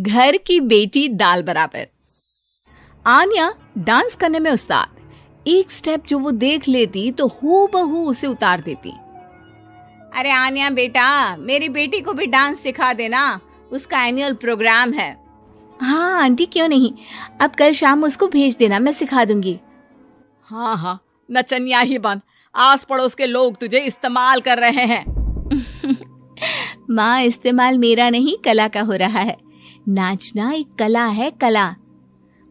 घर की बेटी दाल बराबर। आन्या डांस करने में उस्ताद। एक स्टेप जो वो देख लेती तो हूबहू उसे उतार देती। अरे आन्या बेटा, मेरी बेटी को भी डांस सिखा देना, उसका एनुअल प्रोग्राम है। हाँ आंटी, क्यों नहीं, अब कल शाम उसको भेज देना, मैं सिखा दूंगी। हाँ, नचनिया ही बन, आस पड़ोस के लोग तुझे इस्तेमाल कर रहे हैं। माँ, इस्तेमाल मेरा नहीं कला का हो रहा है। नाचना एक कला है, कला।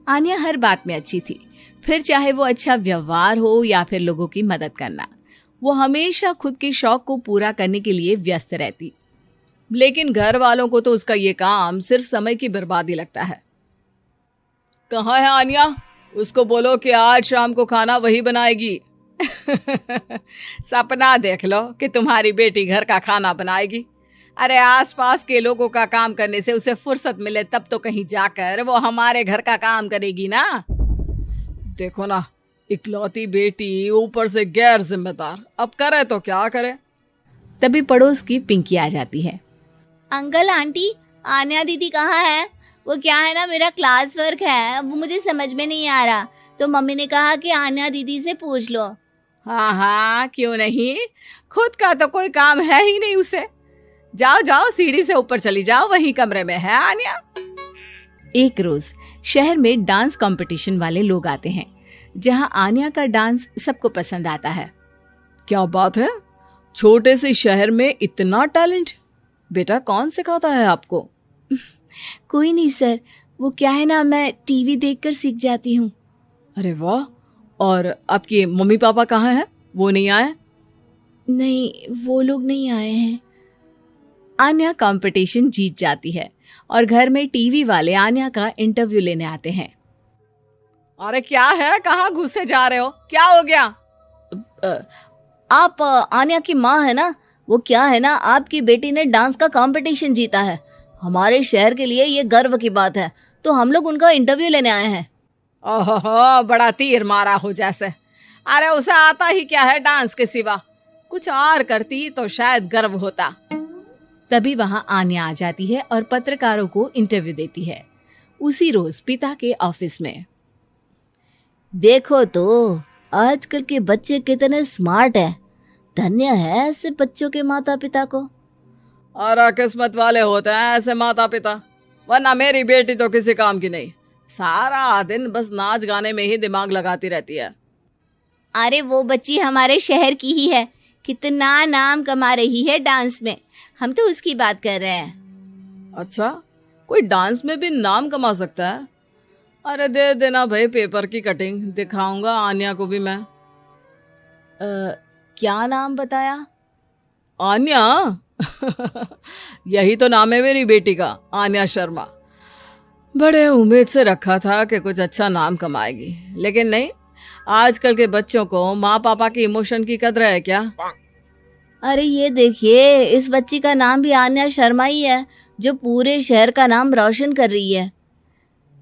आन्या हर बात में अच्छी थी, फिर चाहे वो अच्छा व्यवहार हो या फिर लोगों की मदद करना। वो हमेशा खुद के शौक को पूरा करने के लिए व्यस्त रहती, लेकिन घर वालों को तो उसका ये काम सिर्फ समय की बर्बादी लगता है। कहाँ है आन्या? उसको बोलो कि आज शाम को खाना वही बनाएगी। सपना देख लो कि तुम्हारी बेटी घर का खाना बनाएगी। अरे आसपास के लोगों का काम करने से उसे फुर्सत मिले तब तो कहीं जाकर वो हमारे घर का काम करेगी ना। देखो ना, इकलौती बेटी, ऊपर से गैर जिम्मेदार, अब करे तो क्या करे। तभी पड़ोस की पिंकी आ जाती है। अंकल आंटी, आन्या दीदी कहाँ है? वो क्या है ना, मेरा क्लास वर्क है, वो मुझे समझ में नहीं आ रहा, तो मम्मी ने कहा कि आन्या दीदी से पूछ लो। हाँ, क्यों नहीं, खुद का तो कोई काम है ही नहीं उसे। जाओ जाओ, सीढ़ी से ऊपर चली जाओ, वही कमरे में है आन्या। एक रोज शहर में डांस कंपटीशन वाले लोग आते हैं, जहां आन्या का डांस सबको पसंद आता है। क्या बात है, छोटे से शहर में इतना टैलेंट? बेटा, कौन सिखाता है आपको? कोई नहीं सर, वो क्या है ना, मैं टीवी देखकर सीख जाती हूँ। अरे वाह, और आपके मम्मी पापा कहाँ हैं? वो नहीं आए? नहीं, वो लोग नहीं आए हैं। आन्या कंपटीशन जीत जाती है और घर में टीवी वाले आन्या का इंटरव्यू लेने आते हैं। अरे क्या है, कहाँ घुसे जा रहे हो, क्या हो गया? आप आन्या की माँ है ना? वो क्या है ना, आपकी बेटी ने डांस का कंपटीशन जीता है, हमारे शहर के लिए ये गर्व की बात है, तो हम लोग उनका इंटरव्यू लेने आए हैं। ओहो, बड़ा तीर मारा हो जैसे। अरे उसे आता ही क्या है डांस के सिवा, कुछ और करती तो शायद गर्व होता। तभी वहां आन्या आ जाती है और पत्रकारों को इंटरव्यू देती है। उसी रोज पिता के ऑफिस में। देखो तो आजकल के बच्चे कितने स्मार्ट हैं, धन्य है ऐसे बच्चों के माता पिता को। और किस्मत वाले होते हैं ऐसे माता पिता, वरना मेरी बेटी तो किसी काम की नहीं, सारा दिन बस नाच गाने में ही दिमाग लगाती रहती है। अरे वो बच्ची हमारे शहर की ही है, कितना नाम कमा रही है डांस में, हम तो उसकी बात कर रहे हैं। अच्छा, कोई डांस में भी नाम कमा सकता है? अरे दे देना भाई पेपर की कटिंग, दिखाऊंगा आन्या को भी मैं। क्या नाम बताया? आन्या? यही तो नाम है मेरी बेटी का, आन्या शर्मा। बड़े उम्मीद से रखा था कि कुछ अच्छा नाम कमाएगी, लेकिन नहीं, आजकल के बच्चों को माँ पापा की इमोशन की कदर है क्या? अरे ये देखिए, इस बच्ची का नाम भी आन्या शर्मा ही है, जो पूरे शहर का नाम रोशन कर रही है।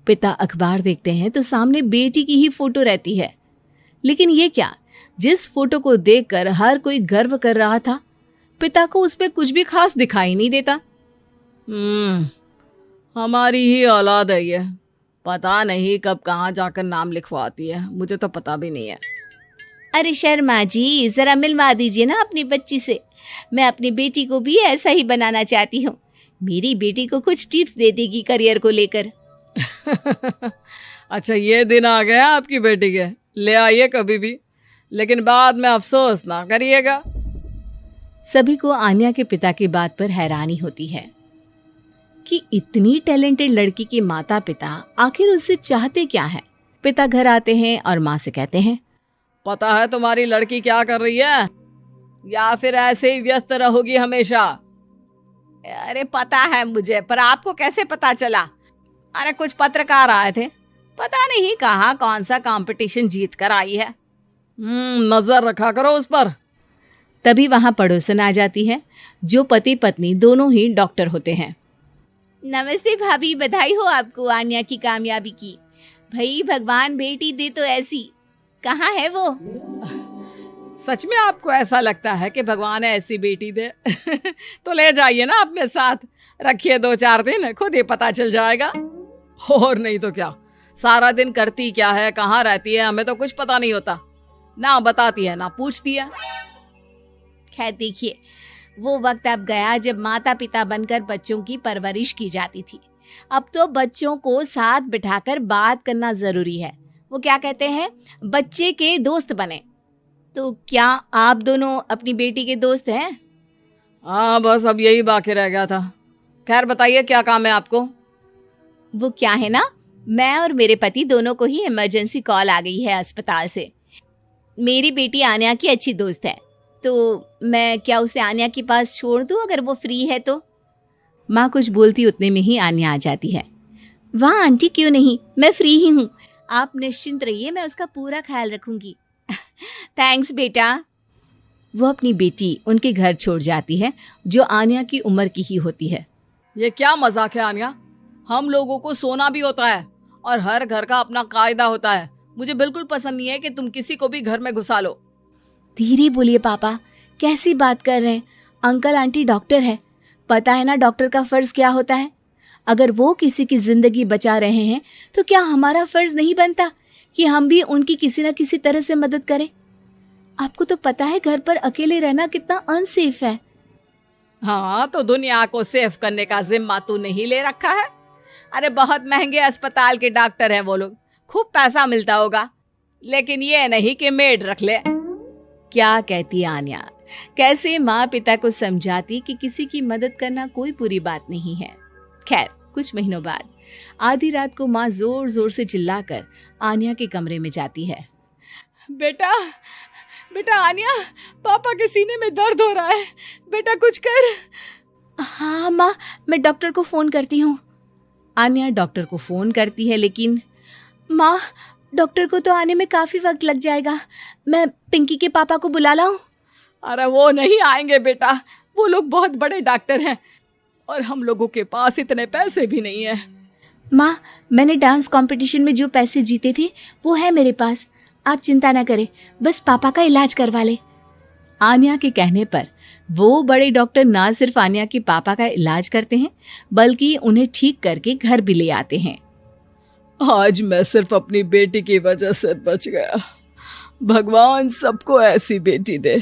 पिता अखबार देखते हैं तो सामने बेटी की ही फोटो रहती है, लेकिन ये क्या, जिस फोटो को देखकर हर कोई गर्व कर रहा था, पिता को उसमें कुछ भी खास दिखाई नहीं देता। हमारी ही औलाद है ये, पता नहीं कब कहाँ जाकर नाम लिखवाती है, मुझे तो पता भी नहीं है। अरे शर्मा जी, जरा मिलवा दीजिए ना अपनी बच्ची से, मैं अपनी बेटी को भी ऐसा ही बनाना चाहती हूँ, मेरी बेटी को कुछ टिप्स दे देगी करियर को लेकर। अच्छा, ये दिन आ गया आपकी बेटी के, ले आइए कभी भी, लेकिन बाद में अफसोस ना करिएगा। सभी को आन्या के पिता की बात पर हैरानी होती है कि इतनी टैलेंटेड लड़की के माता पिता आखिर उससे चाहते क्या है। पिता घर आते हैं और माँ से कहते हैं, पता है तुम्हारी लड़की क्या कर रही है, या फिर ऐसे ही व्यस्त रहोगी हमेशा? अरे पता है मुझे, पर आपको कैसे पता चला? अरे कुछ पत्रकार आए थे, पता नहीं कहाँ कौन सा कंपटीशन जीत कर आई है। नजर रखा करो उस पर। तभी वहां पड़ोसन आ जाती है, जो पति पत्नी दोनों ही डॉक्टर होते हैं। नमस्ते भाभी, बधाई हो आपको आन्या की कामयाबी की। भाई भगवान बेटी दे तो ऐसी, कहाँ है वो? सच में आपको ऐसा लगता है कि भगवान ऐसी बेटी दे तो ले जाइए ना अपने साथ, रखिए 2-4 दिन, खुद ही पता चल जाएगा। और नहीं तो क्या, सारा दिन करती क्या है, कहाँ रहती है, हमें तो कुछ पता नहीं होता, ना बताती है ना पूछती है। खैर देखिए, वो वक्त अब गया जब माता पिता बनकर बच्चों की परवरिश की जाती थी। अब तो बच्चों को साथ बिठाकर बात करना जरूरी है। वो क्या कहते हैं, बच्चे के दोस्त बने। तो क्या आप दोनों अपनी बेटी के दोस्त हैं? हाँ, बस अब यही बाकी रह गया था। खैर बताइए, क्या काम है आपको? वो क्या है ना, मैं और मेरे पति दोनों को ही इमरजेंसी कॉल आ गई है अस्पताल से। मेरी बेटी आन्या की अच्छी दोस्त है, तो मैं क्या उसे आन्या के पास छोड़ दूं अगर वो फ्री है तो? माँ कुछ बोलती उतने में ही आन्या आ जाती है। वाह आंटी, क्यों नहीं, मैं फ्री ही हूँ, आप निश्चिंत रहिए, मैं उसका पूरा ख्याल रखूंगी। थैंक्स बेटा। वो अपनी बेटी उनके घर छोड़ जाती है, जो आन्या की उम्र की ही होती है। ये क्या मजाक है आन्या? हम लोगों को सोना भी होता है और हर घर का अपना कायदा होता है। मुझे बिल्कुल पसंद नहीं है कि तुम किसी को भी घर में घुसा लो। धीरे बोलिए पापा, कैसी बात कर रहे हैं? अंकल आंटी डॉक्टर है, पता है ना डॉक्टर का फर्ज क्या होता है। अगर वो किसी की जिंदगी बचा रहे हैं तो क्या हमारा फर्ज नहीं बनता कि हम भी उनकी किसी न किसी तरह से मदद करें? आपको तो पता है घर पर अकेले रहना कितना अनसेफ है। हाँ, तो दुनिया को सेफ करने का जिम्मा तू नहीं ले रखा है? अरे बहुत महंगे अस्पताल के डॉक्टर हैं वो लोग, खूब पैसा मिलता होगा, लेकिन ये नहीं कि मेड रख ले। क्या कहती आन्या, कैसे माँ पिता को समझाती कि किसी की मदद करना कोई बुरी बात नहीं है। खैर कुछ महीनों बाद आधी रात को माँ जोर जोर से चिल्लाकर आन्या के कमरे में जाती है। बेटा बेटा आन्या, पापा के सीने में दर्द हो रहा है, बेटा कुछ कर। हाँ माँ, मैं डॉक्टर को फोन करती हूँ। आन्या डॉक्टर को फोन करती है, लेकिन माँ डॉक्टर को तो आने में काफी वक्त लग जाएगा, मैं पिंकी के पापा को बुला लाऊं? अरे वो नहीं आएंगे बेटा, वो लोग बहुत बड़े डॉक्टर हैं और हम लोगों के पास इतने पैसे भी नहीं है। माँ मैंने डांस कंपटीशन में जो पैसे जीते थे वो है मेरे पास, आप चिंता ना करें, बस पापा का इलाज करवा ले। आन्या के कहने पर वो बड़े डॉक्टर ना सिर्फ आन्या के पापा का इलाज करते हैं, बल्कि उन्हें ठीक करके घर भी ले आते हैं। आज मैं सिर्फ अपनी बेटी की वजह से बच गया। भगवान सबको ऐसी बेटी दे।